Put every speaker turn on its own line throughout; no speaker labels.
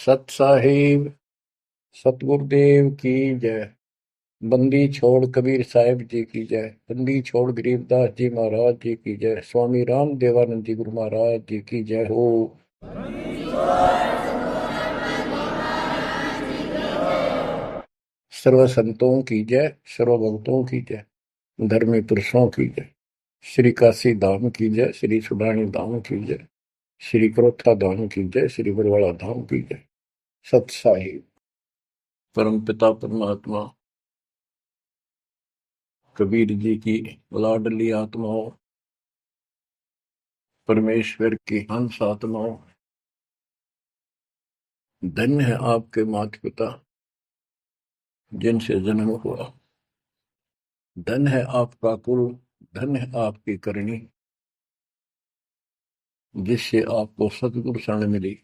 सत साहिब सतगुरुदेव की जय। बंदी छोड़ कबीर साहिब जी की जय। बंदी छोड़ गरीबदास जी महाराज जी की जय। स्वामी राम देवानंद जी गुरु महाराज जी की जय हो। सर्व संतों की जय, सर्व भक्तों की जय, धर्मी पुरुषों की जय। श्री काशी धाम की जय, श्री सुडानी धाम की जय, श्री क्रोथा धाम की जय, श्री बरवाड़ा धाम की जय। सत साहिब परम पिता परमात्मा कबीर जी की लाडली आत्माओं, परमेश्वर की हंस आत्माओं, धन्य है आपके माता पिता जिनसे जन्म हुआ। धन है आपका कुल, धन है आपकी करनी, जिससे आपको सतगुरु शरण मिली।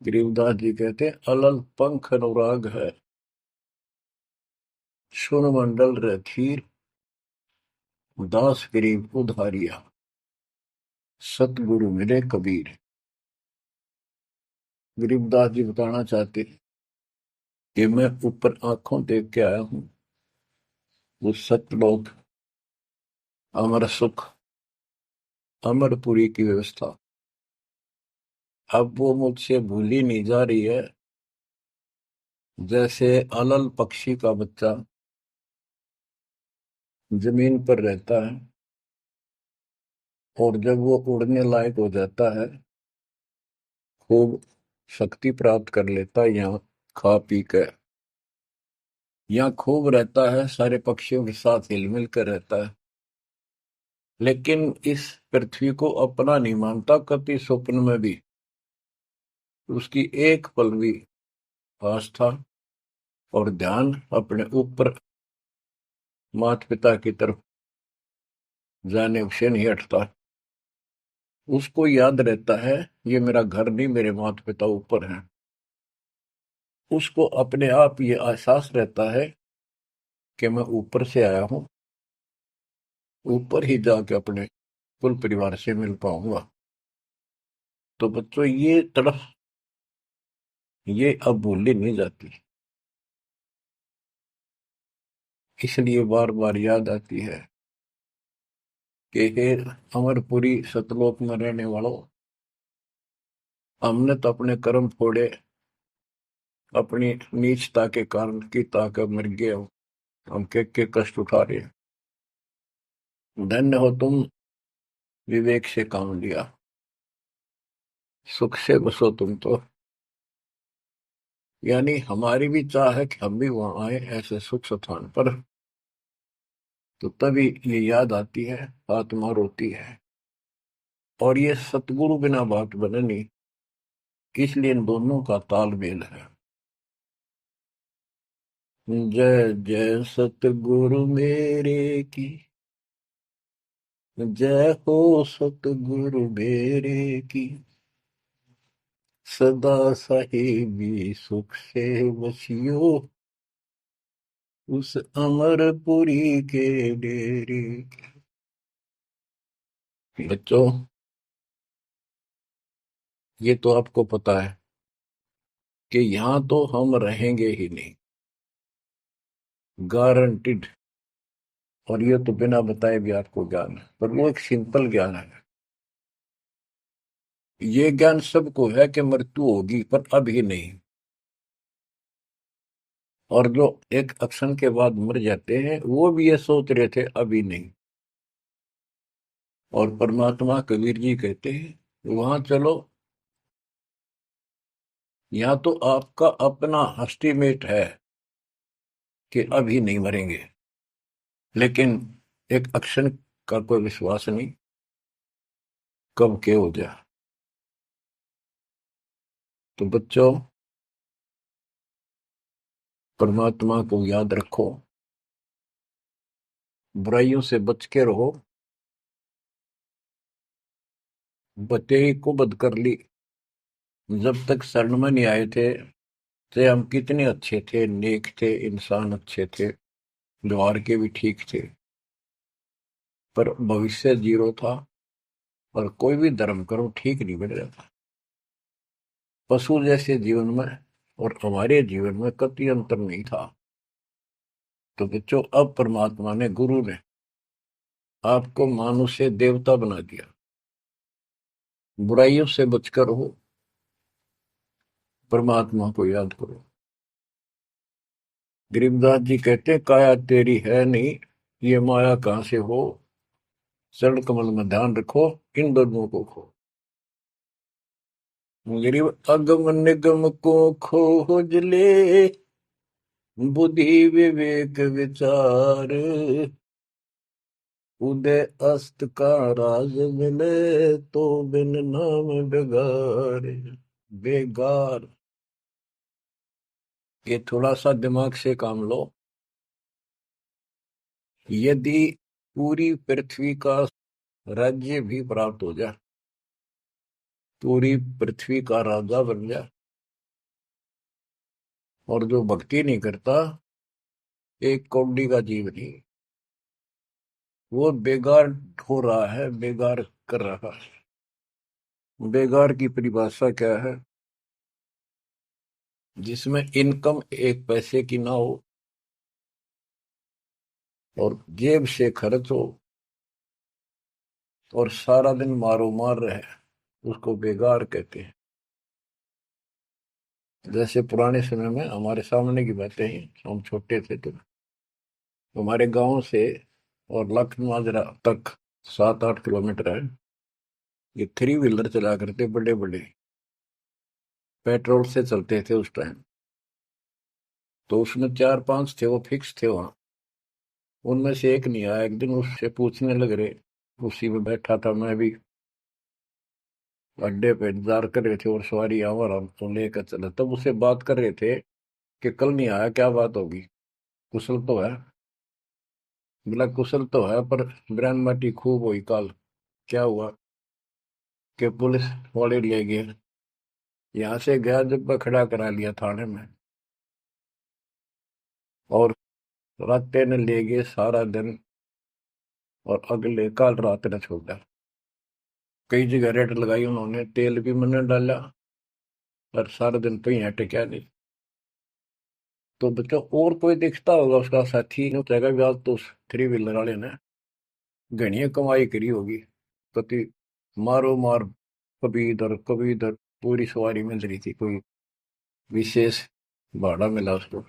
गरीबदास जी कहते हैं, अलल पंख अनुराग है, सुन मंडल रखीर, दास गरीब उधारिया, सतगुरु मिले कबीर। गरीबदास जी बताना चाहते कि मैं ऊपर आंखों देख के आया हूं वो सतलोक, अमर सुख, अमरपुरी की व्यवस्था। अब वो मुझसे भूली नहीं जा रही है। जैसे अलल पक्षी का बच्चा जमीन पर रहता है और जब वो उड़ने लायक हो जाता है, खूब शक्ति प्राप्त कर लेता है, यहाँ खा पी कर यहाँ खूब रहता है, सारे पक्षियों के साथ हिलमिल कर रहता है, लेकिन इस पृथ्वी को अपना नहीं मानता कभी स्वप्न में भी। उसकी एक पल भी आस्था और ध्यान अपने ऊपर माता पिता की तरफ जाने से नहीं हटता। उसको याद रहता है ये मेरा घर नहीं, मेरे माता पिता ऊपर हैं। उसको अपने आप ये एहसास रहता है कि मैं ऊपर से आया हूं, ऊपर ही जाके अपने कुल परिवार से मिल पाऊंगा। तो बच्चों ये तड़फ ये अब भूली नहीं जाती, इसलिए बार बार याद आती है कि हे अमरपुरी सतलोक में रहने वालों, हमने तो अपने कर्म फोड़े, अपनी नीचता के कारण की ताकत मर गए हो, हम के कष्ट उठा रहे हैं। धन्य हो तुम, विवेक से काम लिया, सुख से बसो तुम तो। यानी हमारी भी चाह है कि हम भी वहां आए ऐसे सुख स्थान पर। तो तभी ये याद आती है, आत्मा रोती है। और ये सतगुरु बिना बात बने नहीं, इसलिए इन दोनों का तालमेल है। जय जय सतगुरु मेरे की, जय हो सतगुरु मेरे की, सदा साहिबी सुख से बसियो, उस अमरपुरी के डेरे की। बच्चों ये तो आपको पता है कि यहां तो हम रहेंगे ही नहीं, गारंटीड। और ये तो बिना बताए भी आपको ज्ञान है, पर वो एक सिंपल ज्ञान है। ये ज्ञान सबको है कि मृत्यु होगी, पर अभी नहीं। और जो एक अक्षण के बाद मर जाते हैं वो भी ये सोच रहे थे अभी नहीं। और परमात्मा कबीर जी कहते हैं वहां चलो, यहाँ तो आपका अपना एस्टीमेट है कि अभी नहीं मरेंगे, लेकिन एक अक्षण का कोई विश्वास नहीं कब के हो जाए। तो बच्चों परमात्मा को याद रखो, बुराइयों से बच के रहो। बते ही को बद कर ली, जब तक शरण में नहीं आए थे तो हम कितने अच्छे थे, नेक थे, इंसान अच्छे थे, व्यवहार के भी ठीक थे, पर भविष्य जीरो था। और कोई भी धर्म करो ठीक नहीं बन रहा था। पशु जैसे जीवन में और हमारे जीवन में कतई अंतर नहीं था। तो बच्चों, अब परमात्मा ने, गुरु ने आपको मानुष से देवता बना दिया। बुराइयों से बचकर हो, परमात्मा को याद करो। गरीबदास जी कहते हैं, काया तेरी है नहीं, ये माया कहां से हो, चरण कमल में ध्यान रखो, इन दोनों को खो। गरीब अगम निगम को खोज ले, बुद्धि विवेक विचार, उदय अस्त का राज मिले, तो बिन नाम बेगार। बेगार, ये थोड़ा सा दिमाग से काम लो। यदि पूरी पृथ्वी का राज्य भी प्राप्त हो जाए, पूरी पृथ्वी का राजा बन जाए, और जो भक्ति नहीं करता, एक कौड़ी का जीव नहीं, वो बेगार हो रहा है, बेगार कर रहा है। बेगार की परिभाषा क्या है? जिसमें इनकम एक पैसे की ना हो और जेब से खर्च हो और सारा दिन मारो मार रहे, उसको बेगार कहते हैं। जैसे पुराने समय में, हमारे सामने की बातें हैं, हम छोटे थे तो हमारे गांव से और लखनऊ तक 7-8 किलोमीटर है। ये 3 व्हीलर चला करते, बड़े बड़े, पेट्रोल से चलते थे उस टाइम। तो उसमें 4-5 थे, वो फिक्स थे वहां। उनमें से एक नहीं आया। एक दिन उससे पूछने लग रहे, उसी में बैठा था मैं भी, अड्डे पे इंतजार कर रहे थे और सवारी आवर हम तो लेकर चले, तब उससे बात कर रहे थे कि कल नहीं आया, क्या बात होगी, कुशल तो है? बोला कुशल तो है, पर ब्रांड माटी खूब हुई कल। क्या हुआ? कि पुलिस वाले ले गए। यहाँ से गया, जब खड़ा करा लिया थाने में, और रास्ते ने ले गए सारा दिन, और अगले कल रात ने छोड़ा। कई जगह रेड लगाई उन्होंने, तेल भी मैंने डाला, और सारा दिन तो यहाँ टिका नहीं। तो बच्चों, और कोई दिखता होगा उसका साथी, नहीं कहेगा भी आज तो उस 3 व्हीलर वाले ने घनी कमाई करी होगी। कति मारो मार, कभी इधर कभी इधर, पूरी सवारी मिल रही थी, कोई विशेष भाड़ा मिला उसको,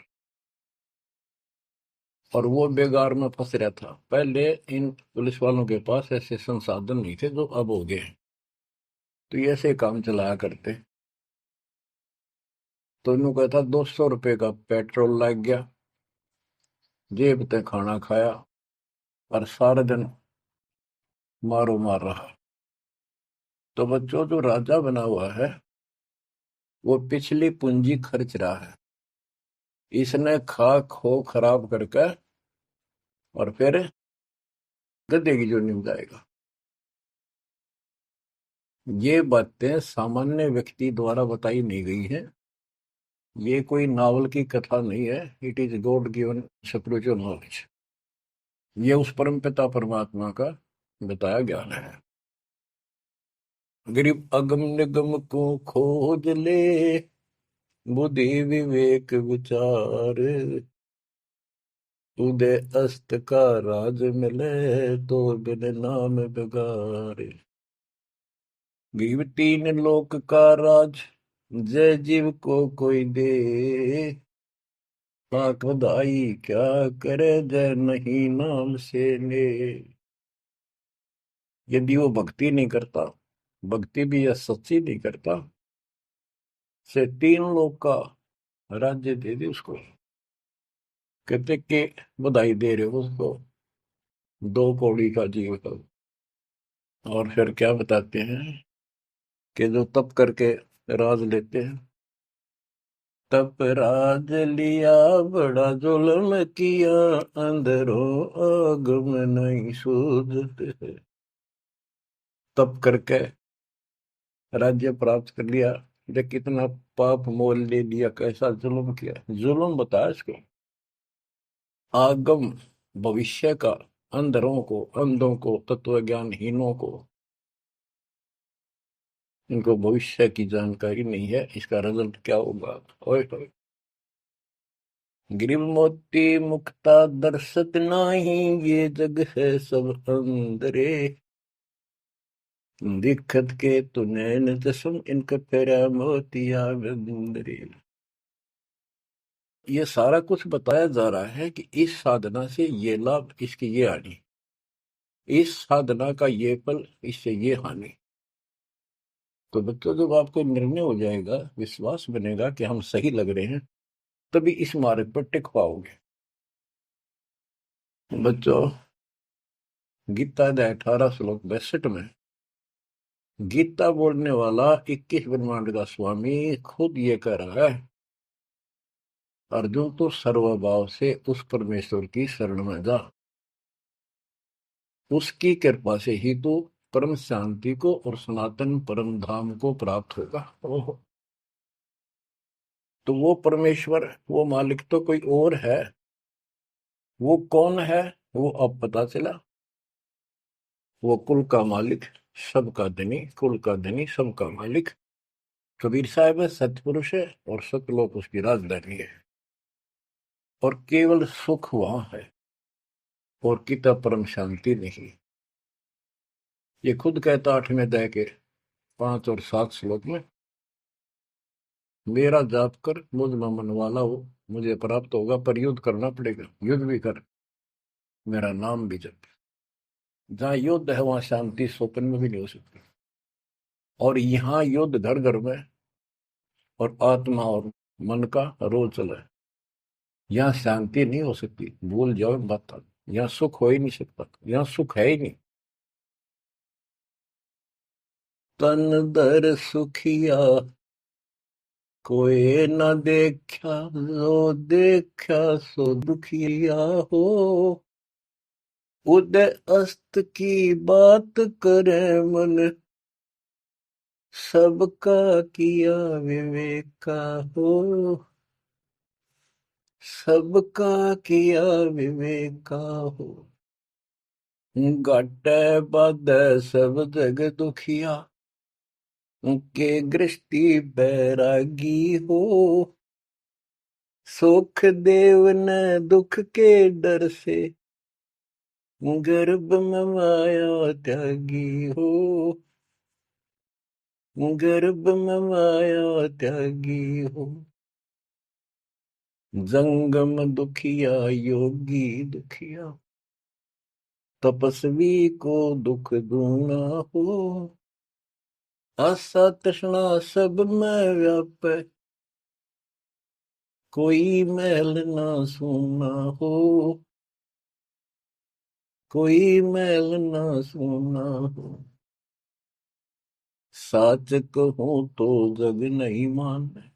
और वो बेगार में फंस रहा था। पहले इन पुलिस वालों के पास ऐसे संसाधन नहीं थे जो अब हो गए, तो ये ऐसे काम चलाया करते। तो इन्हों कहता 200 रुपये का पेट्रोल लग गया, जेब तक खाना खाया, और सारा दिन मारो मार रहा। तो बच्चों, जो राजा बना हुआ है, वो पिछली पूंजी खर्च रहा है। इसने खा खो खराब करके और फिर गधे की जोनी में जाएगा। ये बातें सामान्य व्यक्ति द्वारा बताई नहीं गई है। ये कोई नावल की कथा नहीं है। It is God given spiritual knowledge. ये उस परम पिता परमात्मा का बताया ज्ञान है। गरीब अगम निगम को खोज ले, बुद्धि विवेक विचार, उदय अस्त का राज मिले, तो बिन नाम बेगार। गरीब तीन लोक का राज, जय जीव को कोई दे, लाख बधाई क्या करे, जय नहीं नाम से ले। यदि वो भक्ति नहीं करता, भक्ति भी या सच्ची नहीं करता, से 3 लोक का राज्य दे दे उसको। कहते कि बधाई दे रहे हो उसको, 2 कौड़ी का जीव का। और फिर क्या बताते हैं कि जो तप करके राज लेते हैं, तप राज लिया बड़ा जुल्म किया, अंदरों आगम नहीं सूझते। तप करके राज्य प्राप्त कर लिया, ये कितना पाप मोल ले लिया, कैसा जुल्म किया। जुल्म बताया इसको, आगम भविष्य का, अंधरों को, अंधों को, तत्व ज्ञानहीनों को इनको भविष्य की जानकारी नहीं है, इसका रिजल्ट क्या होगा। ओए होए। गिरिव मोती मुक्ता दर्शत नाही, ये जग है सब अंदरे। दिखत के तु नैन जसम, इनका फेरा मोतिया बिंदरे। ये सारा कुछ बताया जा रहा है कि इस साधना से ये लाभ, इसकी ये हानि, इस साधना का ये फल, इससे ये हानि। तो बच्चों, जब आपको निर्णय हो जाएगा, विश्वास बनेगा कि हम सही लग रहे हैं, तभी इस मार्ग पर टिक पाओगे। बच्चों, गीता अध्याय 18 श्लोक 62 में गीता बोलने वाला 21 ब्रह्मांड का स्वामी खुद ये कह रहा है, अर्जुन तो सर्वभाव से उस परमेश्वर की शरण में जा, उसकी कृपा से ही तो परम शांति को और सनातन परम धाम को प्राप्त होगा। ओहो। तो वो परमेश्वर, वो मालिक तो कोई और है। वो कौन है? वो अब पता चला। वो कुल का मालिक, सबका धनी, कुल का धनी, सबका मालिक कबीर साहब है, सतपुरुष है, और सतलोक उसकी राजधानी है। और केवल सुख वहां है, और किता परम शांति नहीं। ये खुद कहता 8वें अध्याय के 5 और 7 श्लोक में, मेरा जाप कर, मुझ में मन वाला हो, मुझे प्राप्त होगा। पर युद्ध करना पड़ेगा, युद्ध भी कर, मेरा नाम भी जप। जहां युद्ध है वहां शांति स्वप्न में भी नहीं हो सकती। और यहाँ युद्ध घर घर में, और आत्मा और मन का रोल चला है। यहाँ शांति नहीं हो सकती, भूल जाओ मत। यहाँ सुख हो ही नहीं सकता, यहाँ सुख है ही नहीं। तन दर सुखिया कोई न देखा, जो देखा सो दुखिया हो। उदय अस्त की बात करे मन, सबका किया विवेका हो। सबका किया विवेका हो। घट बद सब जग दुखिया, के गृष्टि बैरागी हो। सुख देव न दुख के डर से, गर्भ में माया त्यागी हो। गर्भ में माया त्यागी हो। जंगम दुखिया योगी दुखिया, तपस्वी को दुख दूना हो। आशा तृष्णा सब में व्यापे, कोई मैल ना सूना हो। कोई मैल ना सूना हो। साच कहूं तो जग नहीं माने,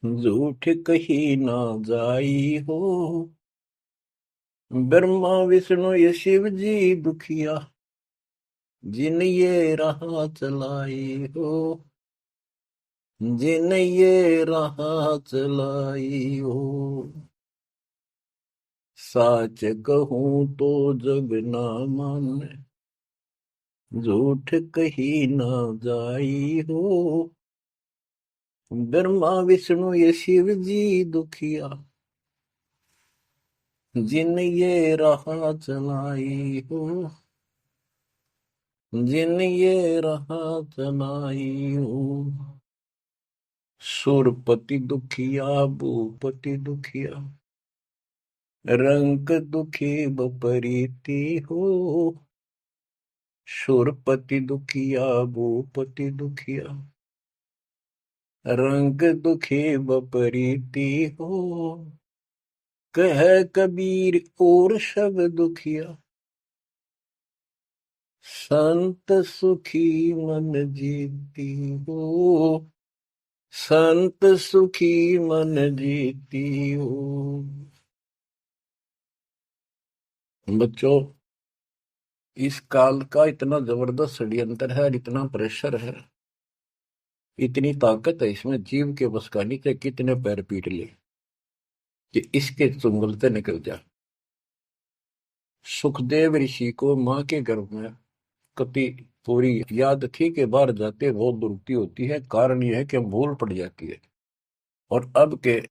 झूठ कही ना जाई हो। ब्रह्मा विष्णु ये शिव जी दुखिया, जिन ये राह चलाई हो। जिन ये राह चलाई हो। साच कहूं तो जग ना माने, झूठ कही ना जाई हो। ब्रह्मा विष्णु ये शिव जी दुखिया, जिन ये राह चलाई हो। जिन ये राह चलाई हो। सुरपति दुखिया, भूपति दुखिया, रंग दुखी बपरीति हो। सुरपति दुखिया, भूपति दुखिया, रंग दुखी बपरीति हो। कह कबीर और सब दुखिया, संत सुखी मन जीती हो। संत सुखी मन जीती हो। बच्चों, इस काल का इतना जबरदस्त षड्यंत्र है और इतना प्रेशर है, इतनी ताकत है इसमें, जीव के बस का नहीं, कितने पैर पीट ले कि इसके चुंगलते निकल जा। सुखदेव ऋषि को मां के गर्भ में कति पूरी याद थी कि बाहर जाते बहुत दुरुक्ति होती है, कारण यह है कि हम भूल पड़ जाती है। और अब के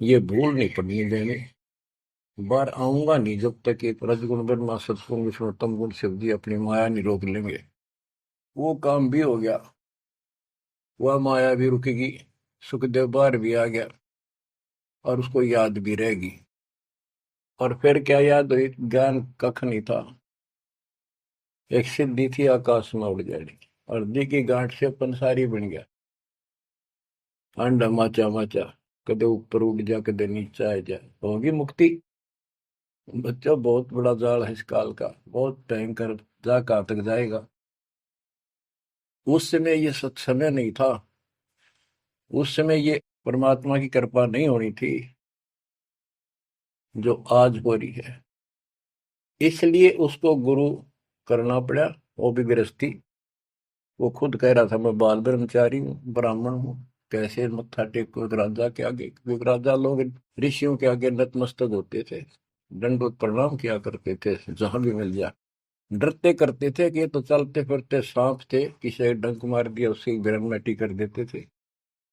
ये भूल नहीं पड़नी देने, बाहर आऊंगा नहीं जब तक ये रजगुण ब्रह्मा सतगुण विष्णु तम गुण शिव जी अपनी माया नहीं रोक लेंगे। वो काम भी हो गया, वह माया भी रुकेगी, सुखदेव बाहर भी आ गया और उसको याद भी रहेगी। और फिर क्या याद हुई, ज्ञान कख नहीं था, एक सिद्धि थी आकाश में उड़ जाने की, और दी की गांठ से पंसारी बन गया, अंडा माचा माचा, कदे ऊपर उड़ जा कदे नीचे आ जा, होगी मुक्ति। बच्चों बहुत बड़ा जाल है इस काल का, बहुत भयंकर, जा कहां तक जाएगा। उस समय ये सत्समय नहीं था, उस समय ये परमात्मा की कृपा नहीं होनी थी जो आज हो रही है। इसलिए उसको गुरु करना पड़ा, वो भी गृहस्थी। वो खुद कह रहा था मैं बाल ब्रह्मचारी हूँ, ब्राह्मण हूँ, कैसे मत्था टेको एक राजा के आगे, क्योंकि राजा लोग ऋषियों के आगे नतमस्तक होते थे, दंडवत प्रणाम किया करते थे जहां भी मिल जाए। डरते करते थे कि ये तो चलते फिरते सांप थे, किसी ने डंक मार दिया उसकी बिरन मैटी कर देते थे।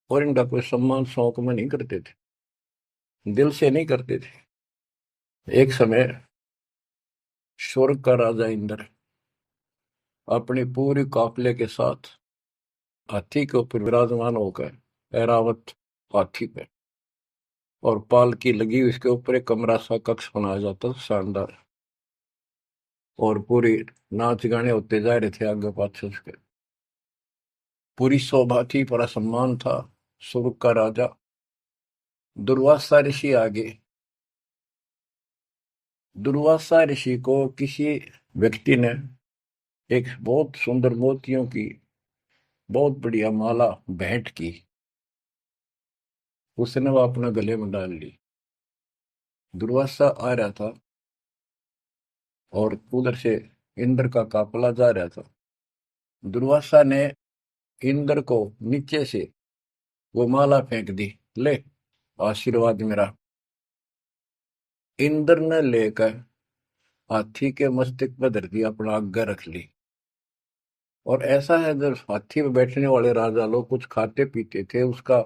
और इनका कोई सम्मान शौक में नहीं करते थे, दिल से नहीं करते थे। एक समय स्वर्ग का राजा इंद्र अपने पूरे काफिले के साथ हाथी के ऊपर विराजमान होकर, ऐरावत हाथी पे, और पालकी लगी हुई, इसके ऊपर एक कमरा सा कक्ष बनाया जाता था शानदार, और पूरी नाच गाने होते जा रहे थे आगे पाछे उसके, पूरी शोभा थी, पूरा सम्मान था। स्वर्ग का राजा दुर्वासा ऋषि आगे, दुर्वासा ऋषि को किसी व्यक्ति ने एक बहुत सुंदर मोतियों की बहुत बढ़िया माला भेंट की, उसने वो अपने गले में डाल ली। दुर्वासा आ रहा था और उधर से इंद्र का काफिला जा रहा था। दुर्वासा ने इंद्र को नीचे से वो माला फेंक दी, ले आशीर्वाद मेरा। इंद्र ने लेकर हाथी के मस्तक पर धर दी, अपना आज्ञा रख ली। और ऐसा है, जब हाथी में बैठने वाले राजा लोग कुछ खाते पीते थे, उसका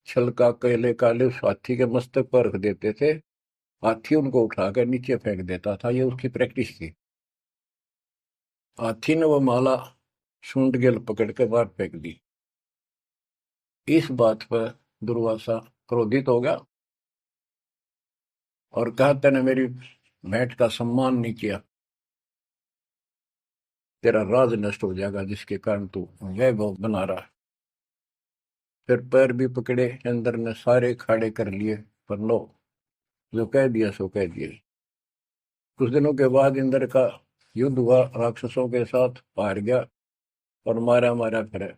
छलका केले काले उस हाथी के मस्तक पर रख देते थे, हाथी उनको उठाकर नीचे फेंक देता था, ये उसकी प्रैक्टिस थी। हाथी ने वो माला सूंड गेल पकड़ के बाहर फेंक दी। इस बात पर दुर्वासा क्रोधित हो गया और कहा, तेने मेरी भेंट का सम्मान नहीं किया, तेरा राज नष्ट हो जाएगा जिसके कारण तू वैभव बना रहा है। फिर पैर भी पकड़े, अंदर ने सारे खाड़े कर लिए, पर लो, जो कह दिया सो कह दिया। कुछ दिनों के बाद इंद्र का युद्ध हुआ राक्षसों के साथ, हार गया और मारा मारा फिरे।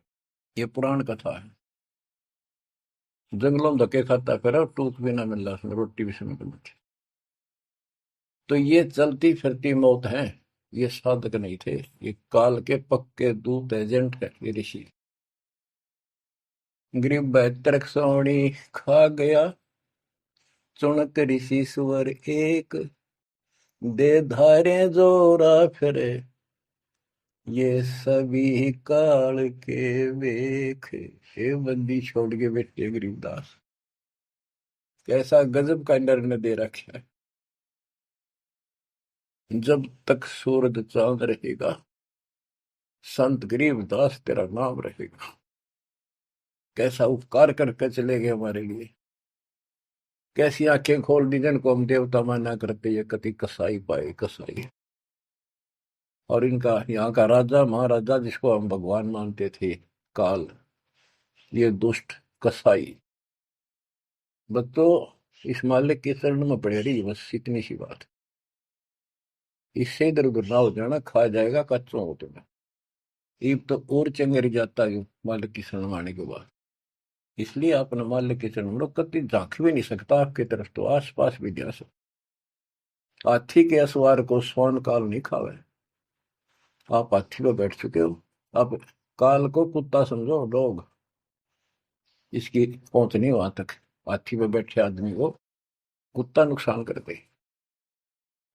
ये पुराण कथा है। जंगलों में धक्के खाता फिरा, टूक भी ना मिल रहा उसमें, रोटी भी समय पर। तो ये चलती फिरती मौत है, ये साधक नहीं थे, ये काल के पक्के दूत एजेंट है ये ऋषि। गरीब बहत्तर सोनी खा गया, चुनक ऋषि सुअर एक, दे धारे जोरा फिरे, ये सभी काल के वेख। हे बंदी छोड़ के बैठे गरीबदास, कैसा गजब का निर्णय दे रखा है। जब तक सूरज चांद रहेगा, संत गरीबदास तेरा नाम रहेगा। कैसा उपकार करके चले गए हमारे लिए, कैसी आंखें खोल दी जिनको हम देवता माना करते, ये कति कसाई पाए कसाई। और इनका यहाँ का राजा महाराजा जिसको हम भगवान मानते थे, काल, ये दुष्ट कसाई। बच्चों, इस मालिक के शरण में पड़े रही, बस इतनी सी बात। इससे इधर उधर ना हो जाना, खा जाएगा कच्चों हो तुम्हें। ईब तो और चंगेरी जाता है मालिक की शरण में आने के बाद। इसलिए अपने मालिक के चरण में कति झांक भी नहीं सकता आपकी तरफ, तो आस पास भी जा सकता। हाथी के असवार को स्वर्ण काल नहीं खावे। आप हाथी पर बैठ चुके हो, आप काल को कुत्ता समझो, डॉग, इसकी पहुंच नहीं वहां तक। हाथी पे बैठे आदमी को कुत्ता नुकसान कर दे,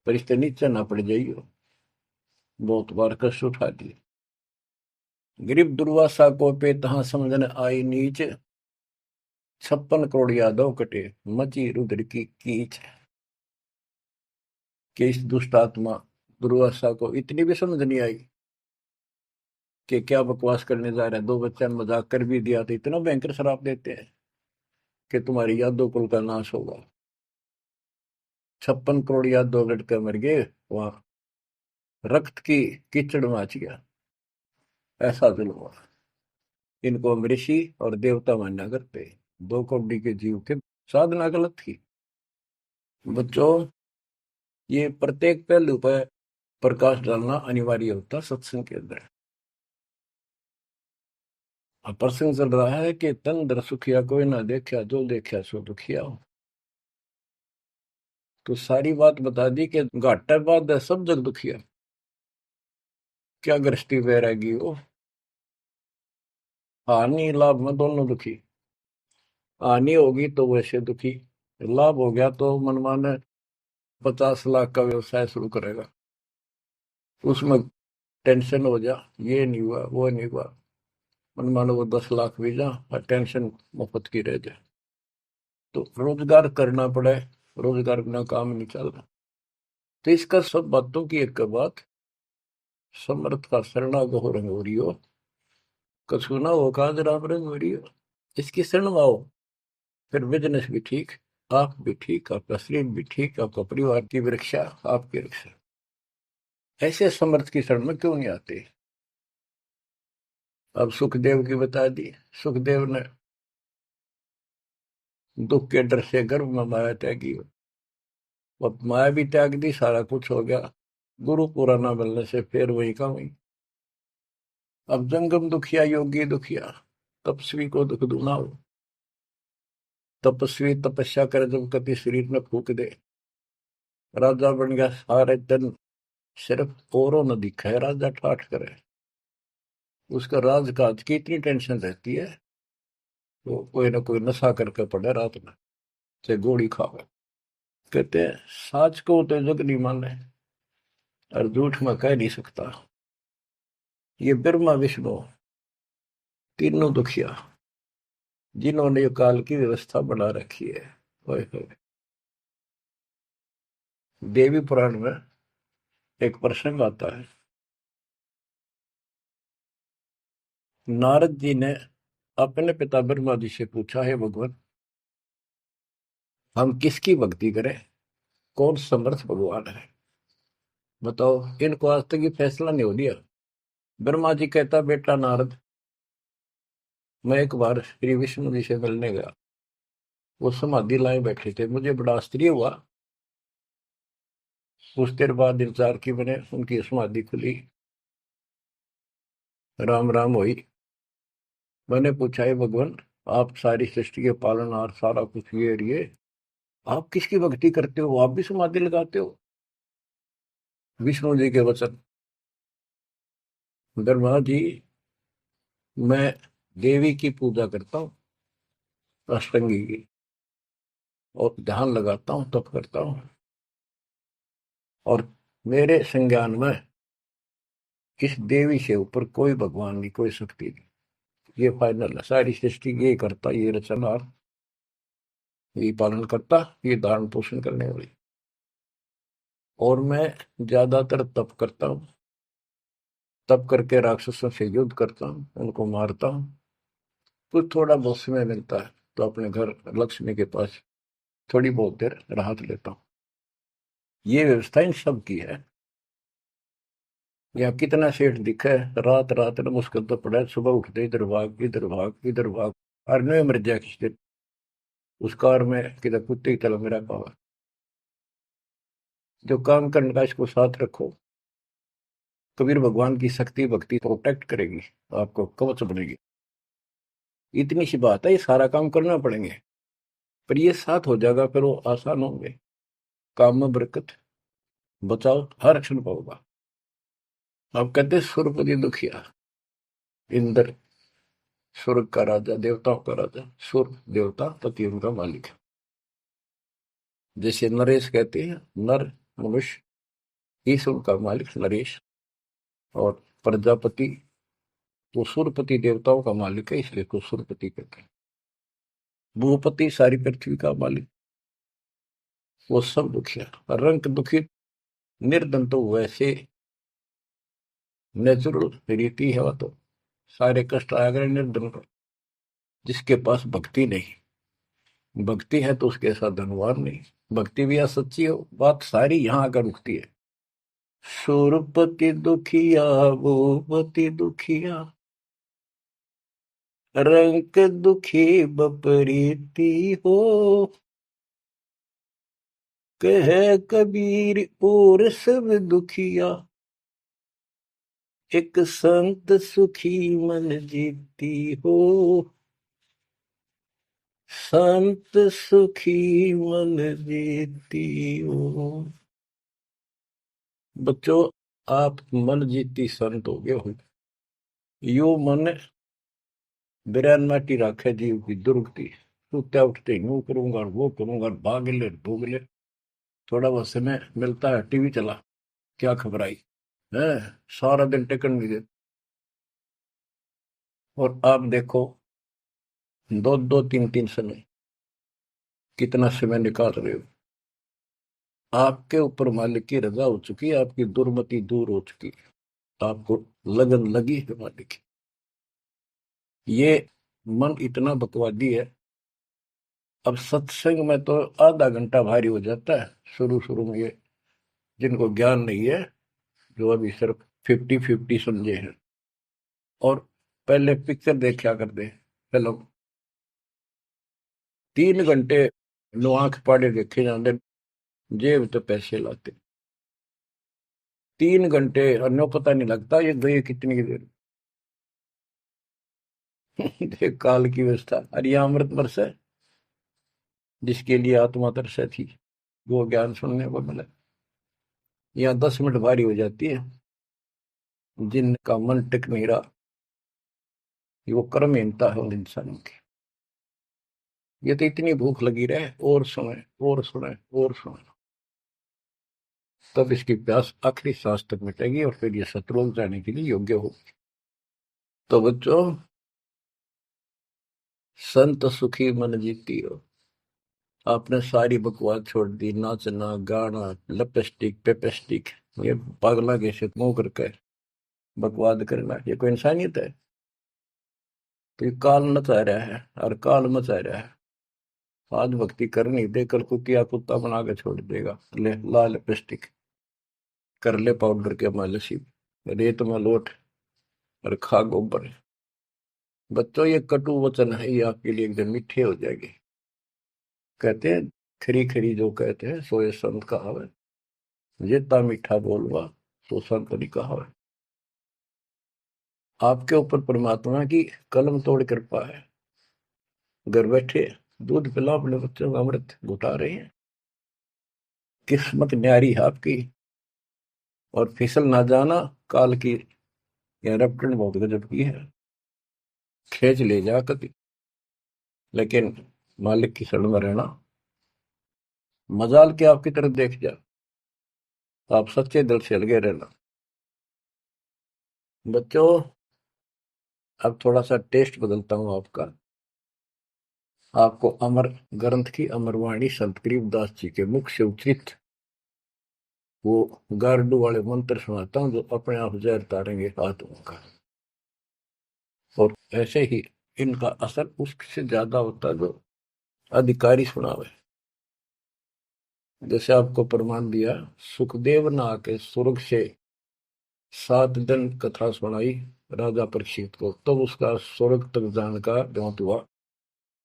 पर इससे नीचे ना पड़ जाइयो, बहुत बार कष्ट उठा दिए। गरीब दुर्वासा को पे तहां समझन आई नीच, 56 करोड़ यादव कटे, मची रुद्र की कीच। कि इस दुष्ट आत्मा दुर्वासा को इतनी भी समझ नहीं आई कि क्या बकवास करने जा रहे हैं। 2 बच्चा ने मजाक कर भी दिया तो इतना भयंकर शराप देते हैं कि तुम्हारी यादव कुल का नाश होगा। 56 करोड़ यादव लड़के मर गए, वहां रक्त की कीचड़ माच गया। ऐसा जुल्म हुआ। इनको हम ऋषि और देवता मान्या करते। 2 कौड़ी के जीव के साधना गलत थी। बच्चों, ये प्रत्येक पहलू पर प्रकाश डालना अनिवार्य होता सत्संग के अंदर। अब प्रसंग चल रहा है कि तन दर सुखिया कोई ना देखा, जो देखा सो दुखिया हो। तो सारी बात बता दी कि घाटा बाद है सब जग दुखिया। क्या गृष्टि वैरागी हो, हानि लाभ में दोनों दुखी। हानि होगी तो वैसे दुखी, लाभ हो गया तो मनमाने 50 लाख का व्यवसाय शुरू करेगा, उसमें टेंशन हो जा, ये नहीं हुआ वो नहीं हुआ। मन मानो वो 10 लाख भी जा और टेंशन मुफ्त की रह जाए। तो रोजगार करना पड़े, रोजगार बिना काम नहीं चल रहा। तो इसका सब बातों की एक बात, समर्थ का शरणागो रंग हो रही हो, कछु ना हो काज राम रंग हो रही हो। इसकी शरण में आओ, फिर बिजनेस भी ठीक, आप भी ठीक, आपका शरीर भी ठीक, आपका परिवार की रक्षा, आपकी रक्षा। ऐसे समर्थ की शरण में क्यों नहीं आते। अब सुखदेव की बता दी। सुखदेव ने दुख के डर से गर्भ में माया त्यागी, अब माया भी त्याग दी, सारा कुछ हो गया। गुरु पूरा ना मिलने से फिर वही का वही। अब जंगम दुखिया योगी दुखिया, तपस्वी को दुख दूना हो। तपस्वी तपस्या करे जब कति शरीर में फूक दे, राजा बन गया सारे दिन, सिर्फ औरों न दिखा है राजा ठाठ करे। उसका राजकाज की इतनी टेंशन रहती है, वो कोई ना कोई नशा करके पड़े रात में, चाहे गोली खावे। कहते हैं साच को तो जग नहीं माने और झूठ में कह नहीं सकता। ये ब्रह्मा विष्णु तीनों दुखिया, जिन्होंने ये काल की व्यवस्था बना रखी है। ओए होए। देवी पुराण में एक प्रसंग आता है। नारद जी ने अपने पिता ब्रह्मा जी से पूछा, है भगवान, हम किसकी भक्ति करें, कौन समर्थ भगवान है, बताओ। इनको आज तक ये फैसला नहीं हो दिया। ब्रह्मा जी कहता, बेटा नारद, मैं एक बार श्री विष्णु जी से मिलने गया। वो समाधि लाए बैठे थे, मुझे बड़ा आश्चर्य हुआ। कुछ देर बाद इंतजार की मैंने, उनकी समाधि खुली, राम राम हुई। मैंने पूछा, है भगवान, आप सारी सृष्टि के पालनहार, सारा कुछ ये आप किसकी भक्ति करते हो, आप भी समाधि लगाते हो। विष्णु जी के वचन, ब्रह्मा जी, मैं देवी की पूजा करता हूँ, अष्टंगी की, और ध्यान लगाता हूँ, तप करता हूँ, और मेरे संज्ञान में इस देवी से ऊपर कोई भगवान नहीं, कोई शक्ति नहीं। ये फाइनल है, सारी सृष्टि ये करता, ये रचनहार, ये पालन करता, ये धारण पोषण करने वाली। और मैं ज्यादातर तप करता हूँ, तप करके राक्षसों से युद्ध करता हूँ, उनको मारता हूँ। कुछ थोड़ा बहुत समय मिलता है तो अपने घर लक्ष्मी के पास थोड़ी बहुत देर राहत लेता हूँ। ये व्यवस्था इन सब की है। या कितना सेठ दिखा है, रात रात में मुश्किल तो पड़ा है, सुबह उठते इधर भाग इधर भाग इधर भाग, और नहीं मर जाए किस दिन उस कार में किधर कुत्ते की तरह मेरा पावा। जो काम करने का इसको साथ रखो, कबीर भगवान की शक्ति भक्ति प्रोटेक्ट करेगी, आपको कवच बनेगी। इतनी सी बात है, ये सारा काम करना पड़ेंगे, पर ये साथ हो जाएगा, फिर वो आसान होंगे। काम में बरकत, बचाओ, हर क्षण पाओगा। आप कहते सुरपति दुखिया, इंद्र स्वर्ग का राजा, देवताओं का राजा, सुर देवता पति उनका मालिक है। जैसे नरेश कहते हैं, नर मनुष्य, ईश उनका मालिक नरेश, और प्रजापति वो सूर्यपति देवताओं का मालिक है, इसलिए तो सूर्यपति कहते हैं। भूपति सारी पृथ्वी का मालिक, वो सब दुखिया। रंग दुखी निर्धन तो वैसे नेचुरल रीति है, वो तो सारे कष्ट आ गए निर्धन को। जिसके पास भक्ति नहीं, भक्ति है तो उसके साथ धनवान नहीं, भक्ति भी सच्ची हो, बात सारी यहाँ आकर रुकती है। सूरपति दुखिया भूपति दुखिया, रंग दुखी बपरीती हो, कह कबीर और सब दुखिया, एक संत सुखी मन जीती हो, संत सुखी मन जीती हो। बच्चों, आप मन जीती संत हो गए हो। यो मन बिरैन माटी राखे जीव की दुर्गति, सुत्या उठते यूं करूंगा और वो करूंगा, भाग ले भोग ले, थोड़ा बहुत समय मिलता है टीवी चला, क्या खबर आई है, सारा दिन टिकन नहीं देते। और आप देखो, दो दो तीन तीन समय कितना समय निकाल रहे हो। आपके ऊपर मालिक की रजा हो चुकी है, आपकी दुर्मति दूर हो चुकी है, आपको लगन लगी है मालिक की। ये मन इतना बकवादी है। अब सत्संग में तो आधा घंटा भारी हो जाता है शुरू शुरू में, ये जिनको ज्ञान नहीं है, जो अभी सिर्फ 50-50 समझे हैं, और पहले पिक्चर देखा करते फिल्म, 3 घंटे लो आंख पाड़े देखे जाते, जेब तो पैसे लाते, 3 घंटे अन्यों पता नहीं लगता ये गए कितनी देर। देख काल की व्यवस्था। अरे ये अमृत वर्ष है, जिसके लिए आत्मा तरसे थी, वो ज्ञान सुनने को मिला। यहाँ 10 मिनट भारी हो जाती है, जिनका मन टिक नहीं रहा, वो कर्महीनता है उन इंसानों की। ये तो इतनी भूख लगी रहे, और सुने और सुने और सुने, तब इसकी प्यास आखिरी सांस तक मिटेगी और फिर ये शत्रुओं जाने के लिए योग्य होगी। तो बच्चों, संत सुखी मन जीती हो। आपने सारी बकवास छोड़ दी, नाचना गाना लिपस्टिक पेपेस्टिक, ये पागला कैसे मुंह करके बकवाद करना, ये कोई इंसानियत है? तो ये काल मचा रहा है और काल मचा रहा है। आज भक्ति कर नहीं दे, कल कुतिया कुत्ता बना के छोड़ देगा। ले ला लिपस्टिक, कर ले पाउडर के मालिश, रेत में लोट और खा गोबर। बच्चों, ये कटु वचन है, ये आपके लिए एकदम मीठे हो जाएंगे। कहते हैं खरी खरी जो कहते हैं सो ये संत कहावे, जेता मीठा बोलवा सो संत नहीं कहावे। आपके ऊपर परमात्मा की कलम तोड़ कृपा है। घर बैठे दूध पिलाओ अपने बच्चों को, अमृत घुटा रहे हैं। किस्मत न्यारी है आपकी। और फिसल ना जाना, काल की या रपटन बहुत गजब की है, खेच ले जा कभी, लेकिन मालिक की शरण में रहना। मजाल के आपकी तरफ देख जा, आप सच्चे दिल से लगे रहना। बच्चों, अब थोड़ा सा टेस्ट बदलता हूं आपका। आपको अमर ग्रंथ की अमरवाणी संत गरीबदास जी के मुख से उच्चरित वो गारडू वाले मंत्र सुनाता हूँ, जो अपने आप जहर तारेंगे आत्मा का। और ऐसे ही इनका असर उससे ज्यादा होता है जो अधिकारी सुनावे। जैसे आपको प्रमाण दिया, सुखदेव ने आके स्वर्ग से 7 दिन कथा सुनाई राजा परीक्षित को, तब उसका स्वर्ग तक जाने का द्योत हुआ,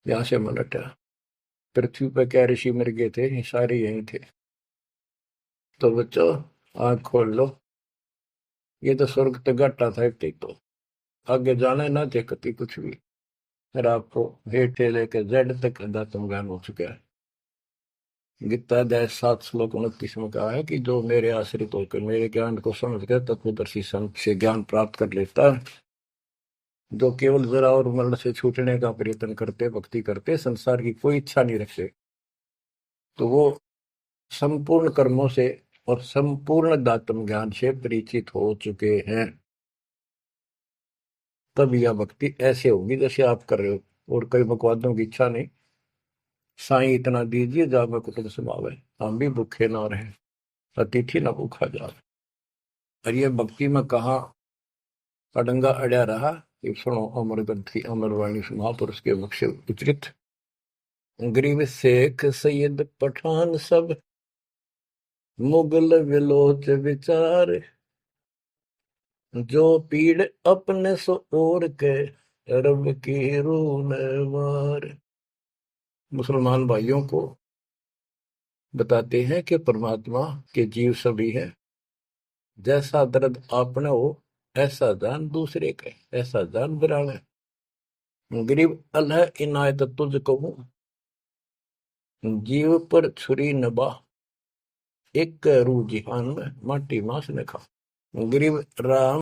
यहाँ से मन हटा। पृथ्वी पर क्या ऋषि मर गए थे, ये सारे यही थे। तो बच्चों, आंख खोल लो, ये तो स्वर्ग तक घाटा था एक तो, आगे जाना है ना थे कति कुछ भी। फिर आपको हेठ से लेकर जेड तक अध्यात्म ज्ञान हो चुका है। गीता अध्याय 7 श्लोक 29 में कहा है कि जो मेरे आश्रित होकर मेरे ज्ञान को समझ कर तत्वदर्शी संत से ज्ञान प्राप्त कर लेता है, जो केवल जरा और मरण से छूटने का प्रयत्न करते, भक्ति करते, संसार की कोई इच्छा नहीं रखते, तो वो संपूर्ण कर्मों से और संपूर्ण दातम ज्ञान से परिचित हो चुके हैं। तब यह भक्ति ऐसे होगी जैसे आप कर रहे हो, और कई बकवादों की इच्छा नहीं। साईं इतना दीजिए जावे कुटुंब समावे, हम भी भूखे ना रहे, अतिथि न भूखा जावे। और ये भक्ति में कहा अडंगा अड़या रहा, ये सुनो अमर ग्रंथी अमरवाणी महापुरुष के मुख से उच्चरित। गरीब शेख सैयद पठान सब मुगल विलोच विचार, जो पीड़ अपने सो और के रब की रून मार। मुसलमान भाइयों को बताते हैं कि परमात्मा के जीव सभी है, जैसा दर्द आपने हो ऐसा जान दूसरे के, ऐसा जान बिराने। गरीब अल्लाह इनायत तुझ कहूं, जीव पर छुरी नबा, एक रू जिहान में माटी मांस ने खा। गरीब राम